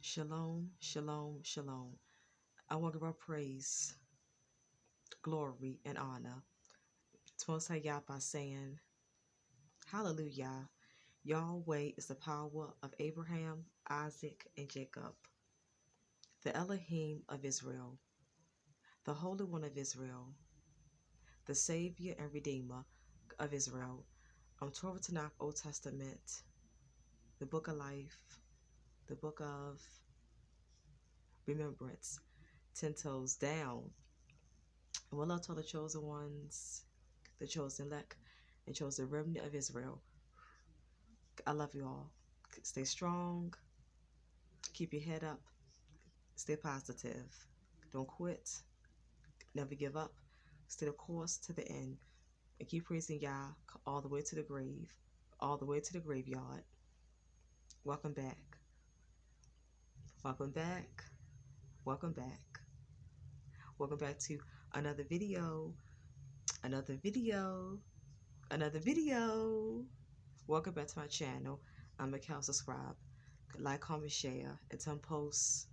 Shalom, shalom, shalom. I want to give our praise, glory, and honor to Most High Yah by saying, Hallelujah. Yahweh is the power of Abraham, Isaac, and Jacob, the Elohim of Israel, the Holy One of Israel, the Savior and Redeemer of Israel. Torah Tanakh, Old Testament, the Book of Life, the Book of Remembrance, 10 toes down. And will love to all the chosen ones, the chosen elect, and chosen remnant of Israel. I love you all. Stay strong. Keep your head up. Stay positive. Don't quit. Never give up. Stay the course to the end. And keep praising Yah all the way to the grave. All the way to the graveyard. Welcome back. Welcome back. Welcome back. Welcome back to another video. Another video. Another video. Welcome back to my channel. I'm a subscribe. Like, comment, share, and turn post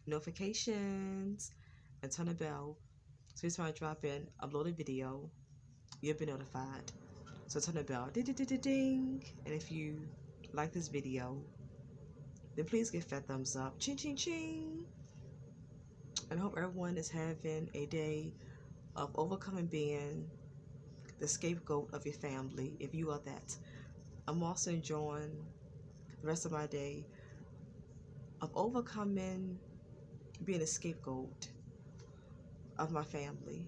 notifications and turn the bell. So each time I drop in, upload a video, you'll be notified. So turn the bell, ding, ding, ding, ding, ding. And if you like this video, then please give that thumbs up, ching, ching, ching. And I hope everyone is having a day of overcoming being the scapegoat of your family, if you are that. I'm also enjoying the rest of my day of overcoming being a scapegoat of my family,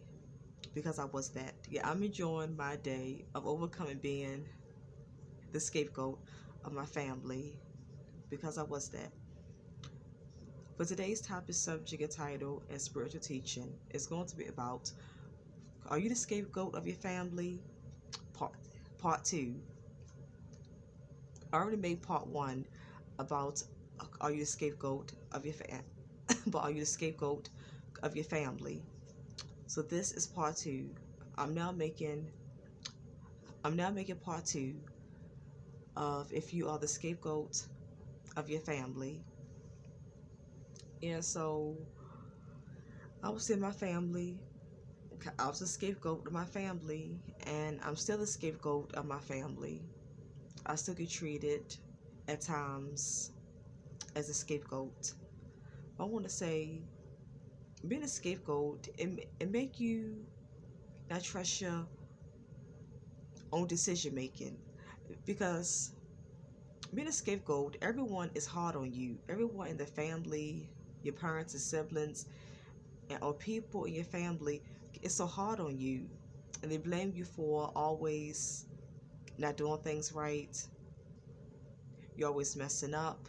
because I was that. Yeah, I'm enjoying my day of overcoming being the scapegoat of my family, because I was that. For today's topic, subject, and title, and spiritual teaching is going to be about, are you the scapegoat of your family? Part 2. I already made part 1 about, are you the scapegoat of your family? But are you the scapegoat of your family? So this is part 2. I'm now making part 2 of if you are the scapegoat of your family. And so I was in my family. I was a scapegoat of my family, and I'm still a scapegoat of my family. I still get treated at times as a scapegoat. I want to say, being a scapegoat, it make you not trust your own decision making, because being a scapegoat, everyone is hard on you. Everyone in the family, your parents and siblings, or people in your family, is so hard on you, and they blame you for always not doing things right. You're always messing up.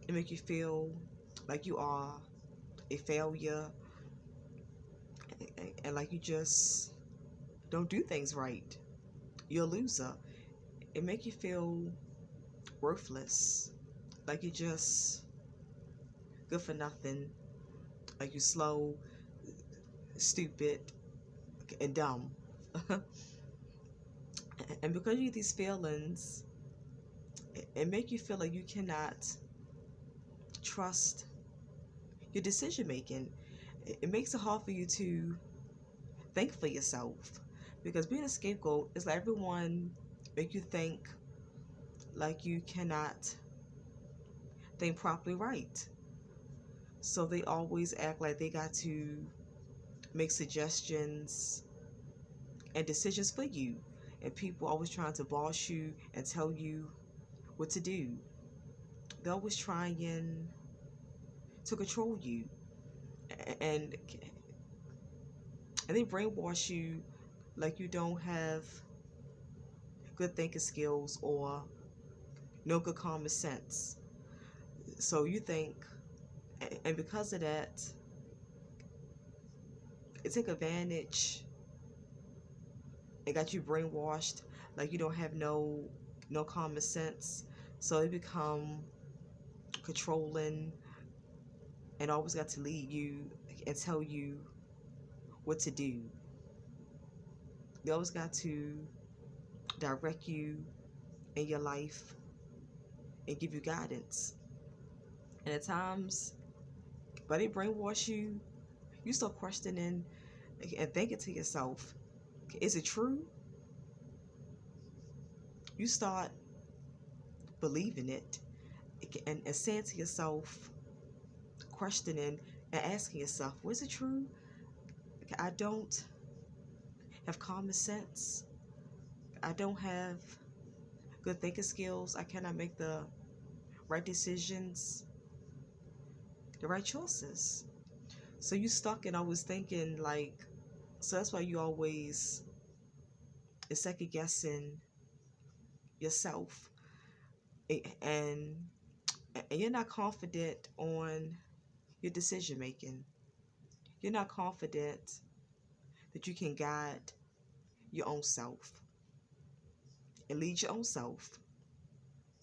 It make you feel like you are a failure, and like you just don't do things right. You're a loser. It make you feel worthless, like you just good for nothing, like you slow, stupid, and dumb. And because you get these feelings, it make you feel like you cannot trust your decision making. It makes it hard for you to think for yourself, because being a scapegoat is like everyone make you think like you cannot think properly right. So they always act like they got to make suggestions and decisions for you, and people always trying to boss you and tell you what to do. They're always trying to control you, and they brainwash you like you don't have good thinking skills or no good common sense. So you think, and because of that, it take advantage and got you brainwashed like you don't have no common sense. So they become controlling and always got to lead you and tell you what to do. They always got to direct you in your life and give you guidance. And at times, but they brainwash you, you start questioning and thinking to yourself, is it true? You start believing it and saying to yourself, questioning and asking yourself, was it true? I don't have common sense. I don't have good thinking skills. I cannot make the right decisions, the right choices. So you stuck and always thinking like, so that's why you always is second guessing yourself, and you're not confident on your decision making. You're not confident that you can guide your own self and lead your own self.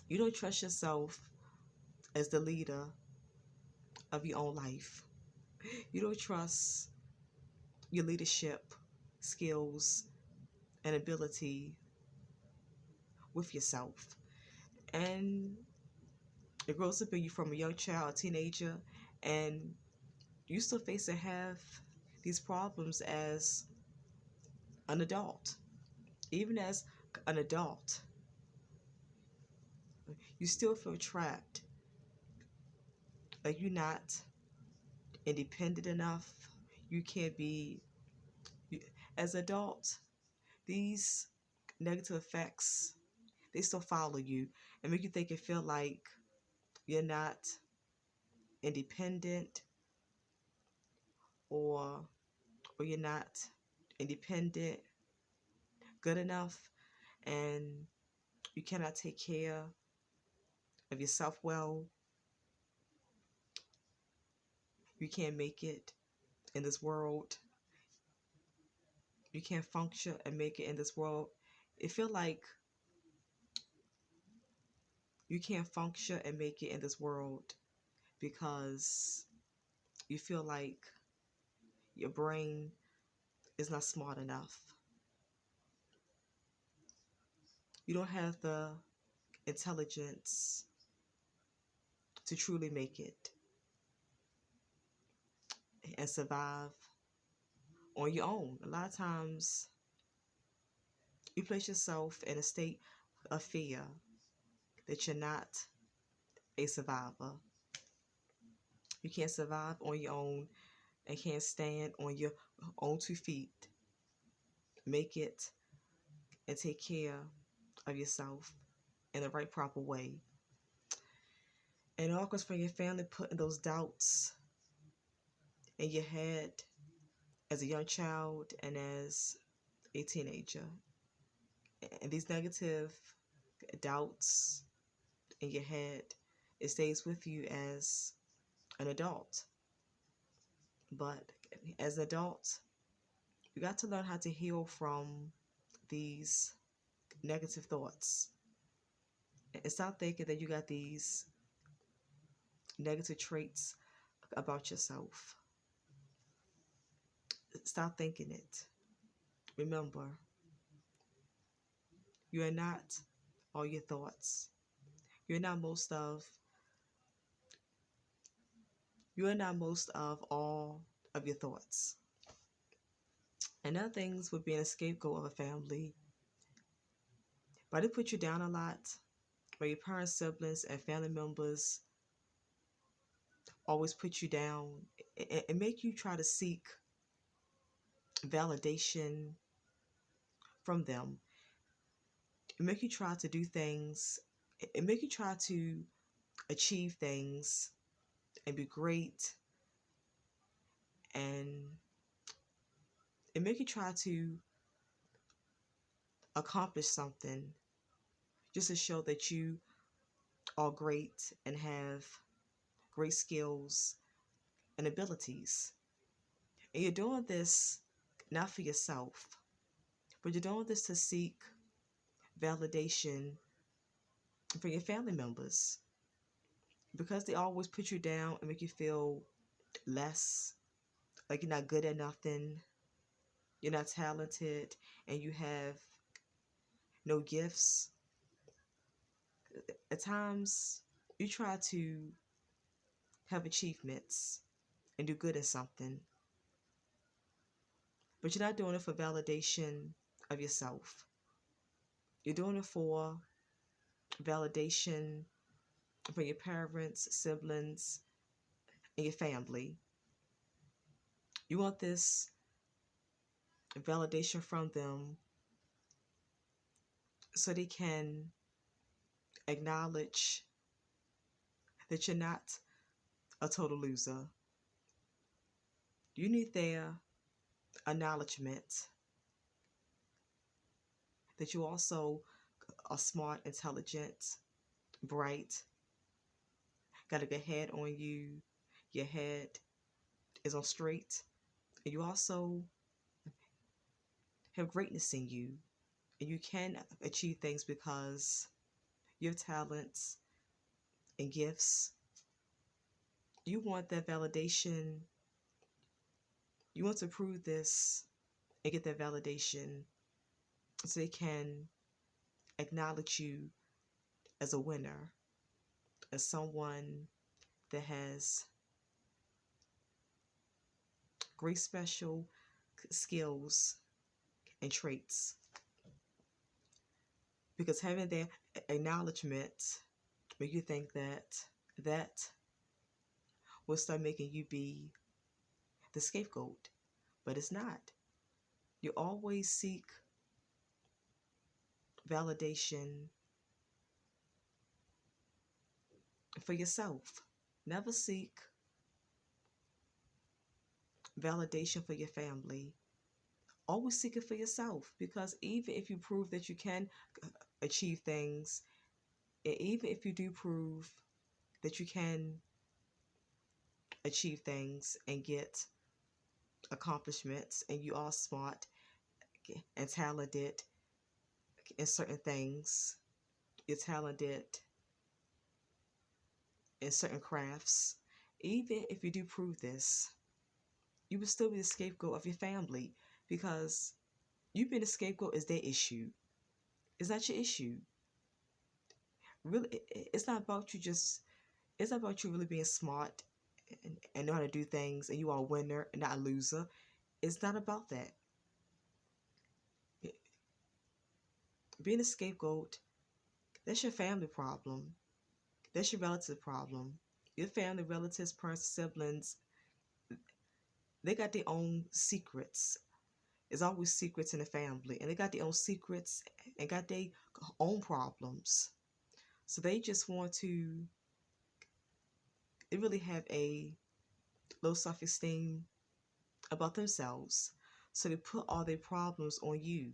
You don't trust yourself as the leader of your own life. You don't trust your leadership skills and ability with yourself. And it grows up in you from a young child, a teenager, and you still face and have these problems as an adult. Even as an adult, you still feel trapped. Like you're not independent enough. You can't be, as an adult, these negative effects, they still follow you and make you think and feel like you're not independent, or you're not independent good enough, and you cannot take care of yourself well. You can't make it in this world. You can't function and make it in this world. It feel like you can't function and make it in this world because you feel like your brain is not smart enough. You don't have the intelligence to truly make it and survive on your own. A lot of times you place yourself in a state of fear that you're not a survivor. You can't survive on your own and can't stand on your own 2 feet. Make it and take care of yourself in the right proper way. And all comes from your family putting those doubts in your head as a young child and as a teenager. And these negative doubts in your head, it stays with you as an adult. But as an adult, you got to learn how to heal from these negative thoughts and stop thinking that you got these negative traits about yourself. Stop thinking it. Remember, you are not all your thoughts. You're not most of all of your thoughts. And other things with being a scapegoat of a family, but they put you down a lot, or your parents, siblings, and family members always put you down and make you try to seek validation from them. It make you try to do things. It make you try to achieve things and be great, and it make you try to accomplish something just to show that you are great and have great skills and abilities. And you're doing this not for yourself, but you're doing this to seek validation from your family members, because they always put you down and make you feel less, like you're not good at nothing, you're not talented, and you have no gifts. At times, you try to have achievements and do good at something, but you're not doing it for validation of yourself. You're doing it for validation from your parents, siblings, and your family. You want this validation from them so they can acknowledge that you're not a total loser. You need their acknowledgement that you also are smart, intelligent, bright, got a good head on you, your head is on straight, and you also have greatness in you, and you can achieve things because your talents and gifts. You want that validation. You want to prove this and get that validation so they can acknowledge you as a winner, as someone that has great special skills and traits. Because having their acknowledgement make you think that will start making you be the scapegoat. But it's not. You always seek validation for yourself. Never seek validation for your family. Always seek it for yourself, because even if you prove that you can achieve things, and even if you do prove that you can achieve things and get accomplishments, and you are smart and talented in certain things, you're talented in certain crafts, even if you do prove this, you would still be the scapegoat of your family, because you being a scapegoat is their issue. It's not your issue. Really, it's not about you just, it's not about you really being smart and know how to do things and you are a winner and not a loser. It's not about that. Being a scapegoat, that's your family problem. That's your relative problem. Your family, relatives, parents, siblings, they got their own secrets. There's always secrets in the family, and they got their own secrets and got their own problems. So they just want to, they really have a low self-esteem about themselves. So they put all their problems on you.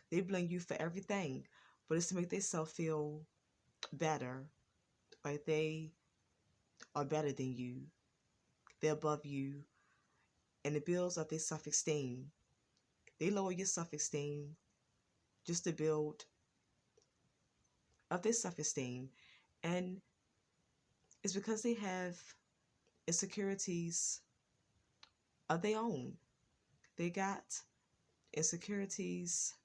They blame you for everything, but it's to make themselves feel better, like they are better than you, they're above you, and it builds up their self-esteem. They lower your self-esteem just to build up their self-esteem, and it's because they have insecurities of their own. They got insecurities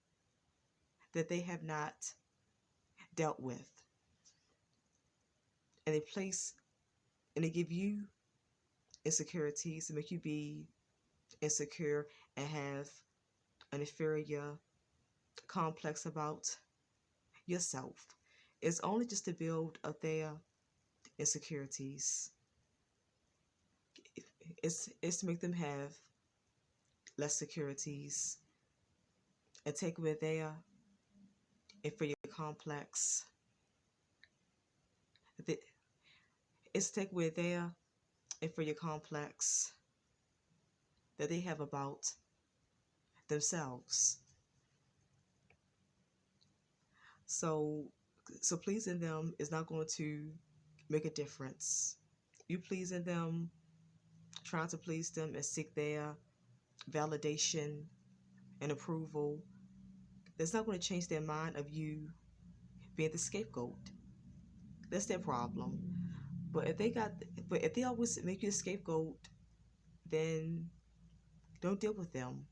that they have not dealt with, and they place and they give you insecurities to make you be insecure and have an inferior complex about yourself. It's only just to build up their insecurities. It's to make them have less securities and take away their inferior complex. It's to take away their inferior complex that they have about themselves. So pleasing them is not going to make a difference. You pleasing them, trying to please them and seek their validation and approval, that's not going to change their mind of you being the scapegoat. That's their problem. But if they always make you a scapegoat, then don't deal with them.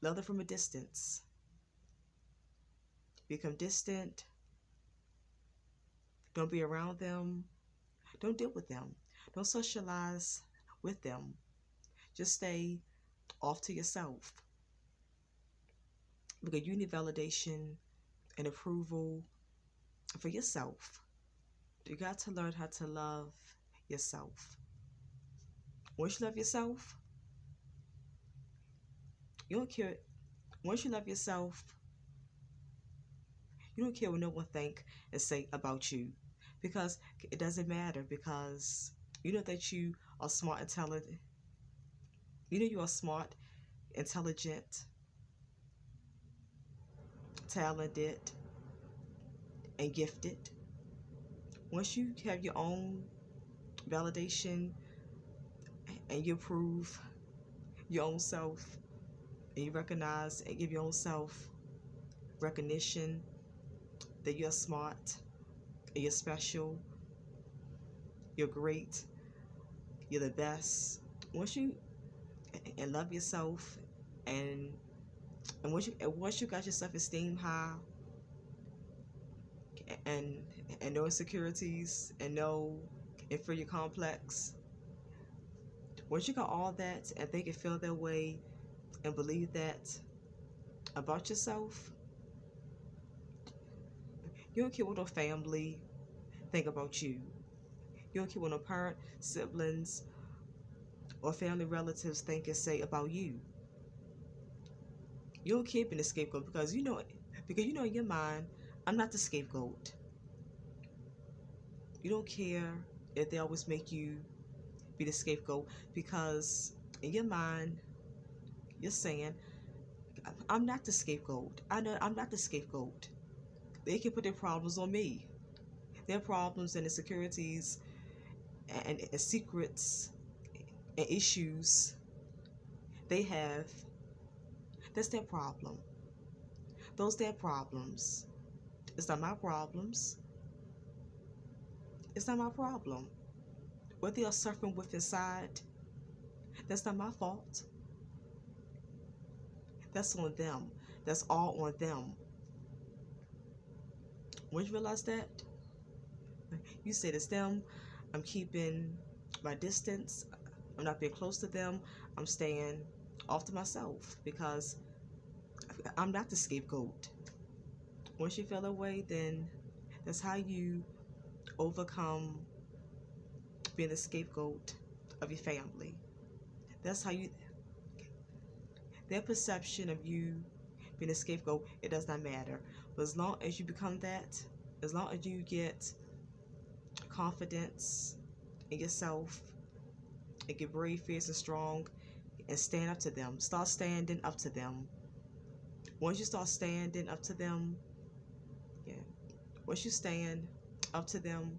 Love them from a distance. become distant, don't be around them, don't deal with them, don't socialize with them. Just stay off to yourself, because you need validation and approval for yourself. You got to learn how to love yourself. Once you love yourself, you don't care. Once you love yourself, you don't care what no one think and say about you, because it doesn't matter, because you know that you are smart, intelligent. You know you are smart, intelligent, talented, and gifted. Once you have your own validation and you approve your own self, and you recognize and give your own self recognition that you're smart, and you're special, you're great, you're the best. Once you and love yourself, and once you got your self-esteem high, and no insecurities and no inferior complex, once you got all that and think and feel that way and believe that about yourself, you don't care what no family think about you. You don't care what no parent, siblings, or family relatives think and say about you. You don't care being the scapegoat, because you know in your mind, I'm not the scapegoat. You don't care if they always make you be the scapegoat, because in your mind, you're saying, I'm not the scapegoat. I know I'm not the scapegoat. They can put their problems on me. Their problems and insecurities and secrets and issues they have, that's their problem. Those their problems. It's not my problems. It's not my problem. What they are suffering with inside, that's not my fault. That's on them. That's all on them. Once you realize that, you say it's them. I'm keeping my distance. I'm not being close to them. I'm staying off to myself, because I'm not the scapegoat. Once you feel that way, then that's how you overcome being the scapegoat of your family. That's how you, their perception of you being a scapegoat, it does not matter. But as long as you become that, as long as you get confidence in yourself and get brave, fierce, and strong, and stand up to them, start standing up to them. Once you start standing up to them, yeah, once you stand up to them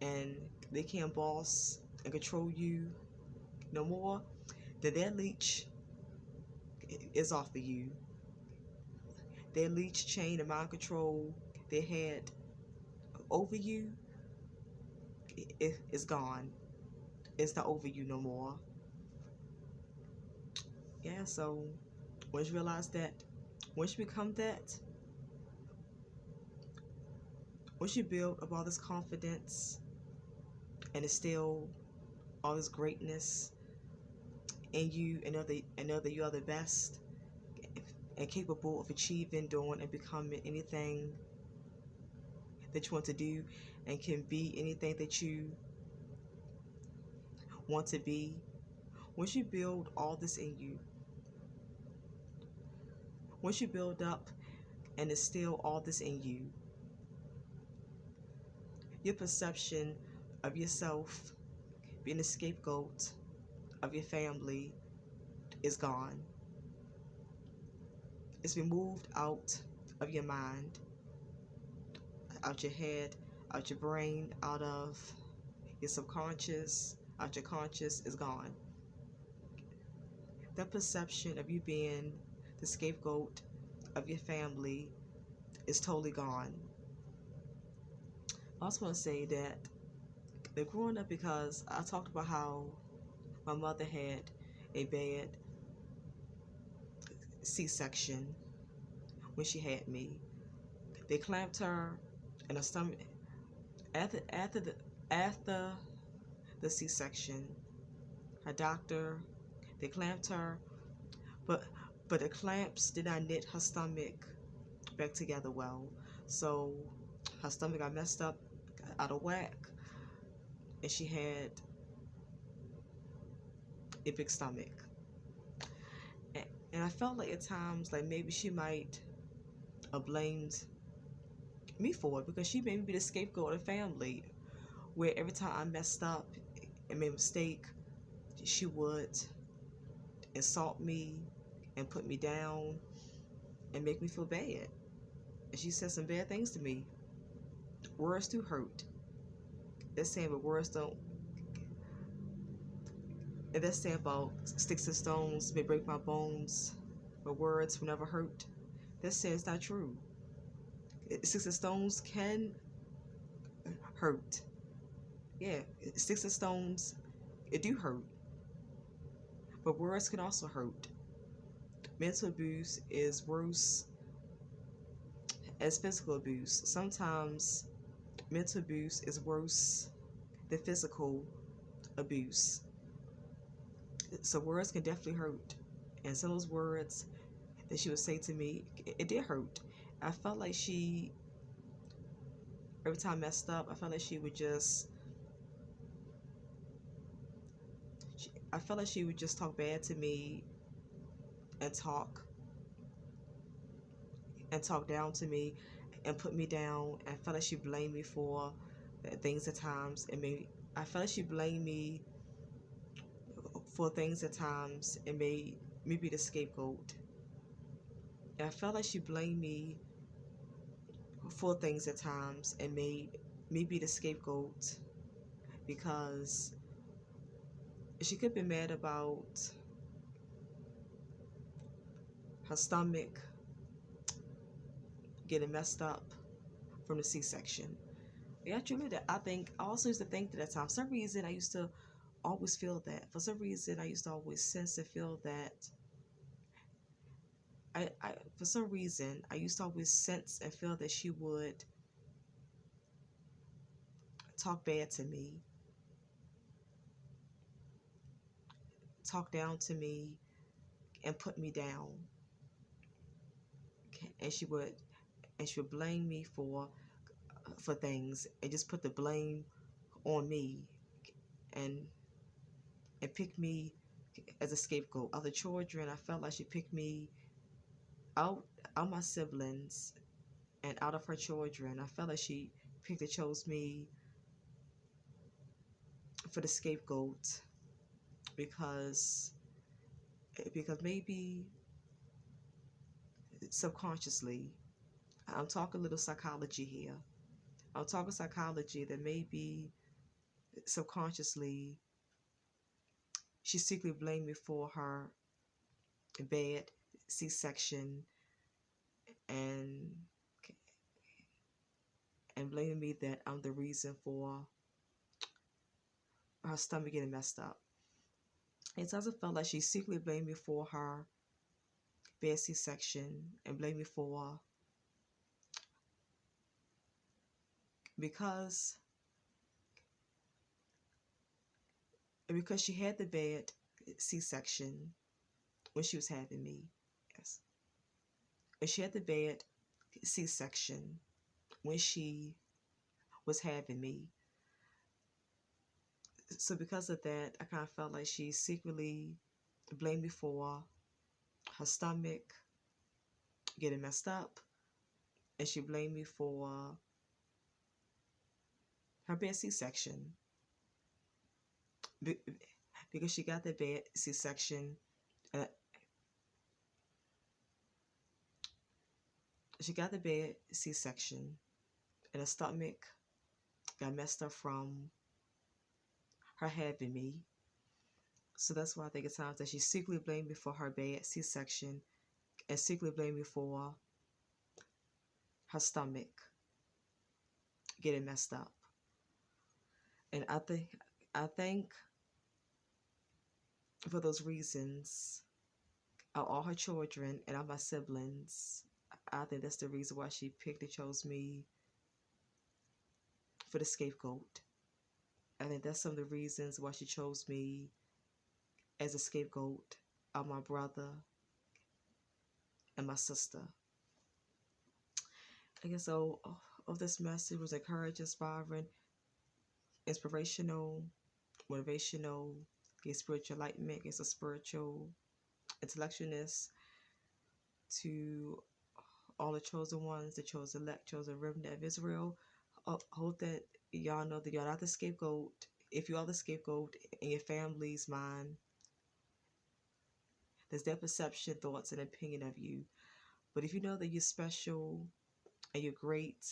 and they can't boss and control you no more, then their leech is off of you. Their leech chain of mind control they had over you is gone. It's not over you no more. Yeah, so once you realize that, once you become that, once you build up all this confidence and instill all this greatness in you, and know that you are the best and capable of achieving, doing, and becoming anything that you want to do, and can be anything that you want to be. Once you build all this in you, once you build up and instill all this in you, your perception of yourself being the scapegoat of your family is gone. It's removed out of your mind, out your head, out your brain, out of your subconscious, out your conscious, is gone. That perception of you being the scapegoat of your family is totally gone. I also want to say that they're growing up, because I talked about how my mother had a bad C-section when she had me. They clamped her in her stomach after the C-section. Her doctor, they clamped her, but the clamps did not knit her stomach back together well. So her stomach got messed up, out of whack, and she had a big stomach. And I felt like at times, like maybe she might have blamed me for it, because she made me be the scapegoat of the family, where every time I messed up and made a mistake, she would insult me and put me down and make me feel bad. And she said some bad things to me. Words do hurt. They're saying, but words don't. And they're saying about sticks and stones may break my bones, but words will never hurt. They're saying it's not true. Sticks and stones can hurt. Yeah, sticks and stones, it do hurt. But words can also hurt. Mental abuse is worse as physical abuse. Sometimes mental abuse is worse than physical abuse. So words can definitely hurt. And some of those words that she would say to me, it did hurt. I felt like she, every time I messed up, I felt like she would just, I felt like she would just talk bad to me and talk down to me and put me down. I felt like she blamed me for things at times. I felt like she blamed me for things at times and made me be the scapegoat. And I felt like she blamed me for things at times and made me be the scapegoat, because she could be mad about her stomach getting messed up from the C-section. Yeah, truly, that I also used to think that at times. For some reason, I used to always feel that. For some reason, I used to always sense and feel that. For some reason, I used to always sense and feel that she would talk bad to me, talk down to me, and put me down. And she would blame me for things and just put the blame on me and pick me as a scapegoat. Other children, I felt like she picked me out my siblings and out of her children. I felt like she picked and chose me for the scapegoat because maybe subconsciously, I'm talking a little psychology here. I'm talking psychology that maybe subconsciously she secretly blamed me for her bad C-section and blaming me that I'm the reason for her stomach getting messed up. It doesn't feel like she secretly blamed me for her bad C-section and blamed me for because she had the bad C-section when she was having me. Yes. And she had the bad C-section when she was having me. So because of that, I kind of felt like she secretly blamed me for her stomach getting messed up, and she blamed me for her bad C-section because she got the bad C-section. She got the bad C-section, and her stomach got messed up from her having me. So that's why I think at times that she secretly blamed me for her bad C-section and secretly blamed me for her stomach getting messed up. And I think for those reasons, of all her children and of my siblings, I think that's the reason why she picked and chose me for the scapegoat. I think that's some of the reasons why she chose me as a scapegoat of my brother and my sister. I guess so. Of this message was encouraging, inspiring, inspirational, motivational, get spiritual enlightenment, get some spiritual intellectualness to all the chosen ones, the chosen elect, chosen remnant of Israel. Hope that y'all know that y'all not the scapegoat. If you are the scapegoat in your family's mind, there's their perception, thoughts, and opinion of you. But if you know that you're special and you're great,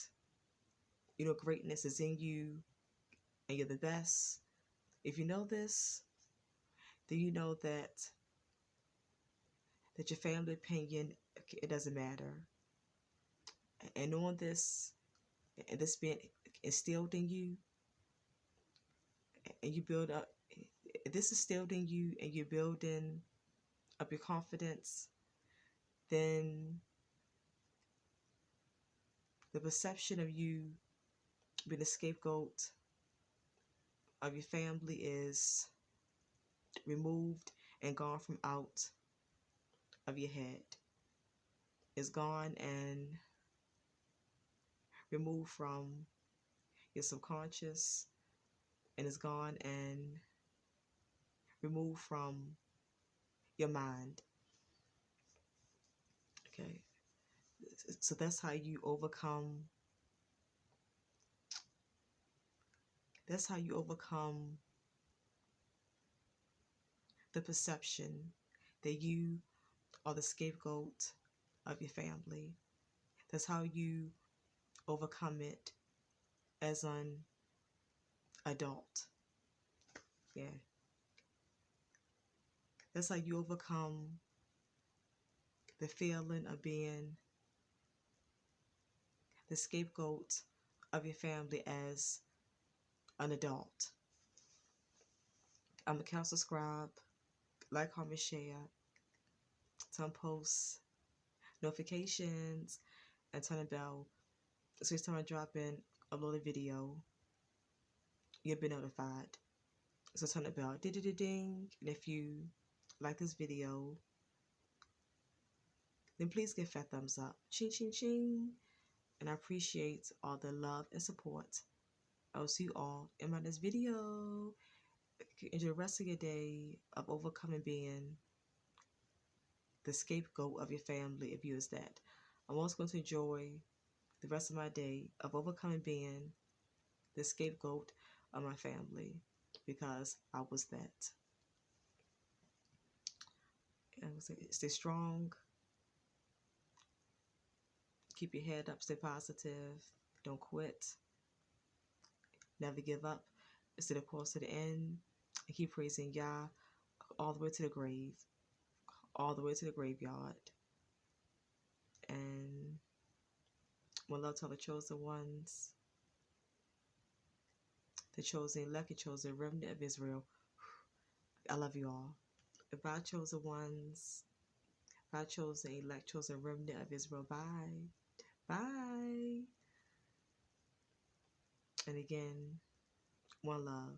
you know greatness is in you and you're the best. If you know this, then you know that your family opinion, it doesn't matter. And on this, and this being instilled in you, and you build up, this is instilled in you, and you're building up your confidence, then the perception of you being a scapegoat of your family is removed and gone from out of your head. It's gone and removed from your subconscious, and it's gone and removed from your mind. Okay, so that's how you overcome. That's how you overcome the perception that you are the scapegoat of your family. That's how you overcome it as an adult. Yeah. That's how you overcome the feeling of being the scapegoat of your family as an adult. I'm a council scribe. Like, comment, share. Turn posts, notifications, and turn the bell. So each time I drop in, upload a video, you'll be notified. So turn the bell, ding, ding, ding. And if you like this video, then please give a thumbs up. Ching, ching, ching. And I appreciate all the love and support. I will see you all in my next video. Enjoy the rest of your day of overcoming being the scapegoat of your family, if you is that. I'm also going to enjoy the rest of my day of overcoming being the scapegoat of my family, because I was that. And stay strong. Keep your head up. Stay positive. Don't quit. Never give up. Stay the course to the end. And keep praising Yah all the way to the grave. All the way to the graveyard. And one love to all the chosen ones. The chosen elect, the chosen remnant of Israel. I love you all. If I chosen ones, if I chosen elect, chosen remnant of Israel, bye. Bye. And again, one love.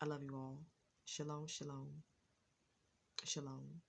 I love you all. Shalom, shalom. Shalom.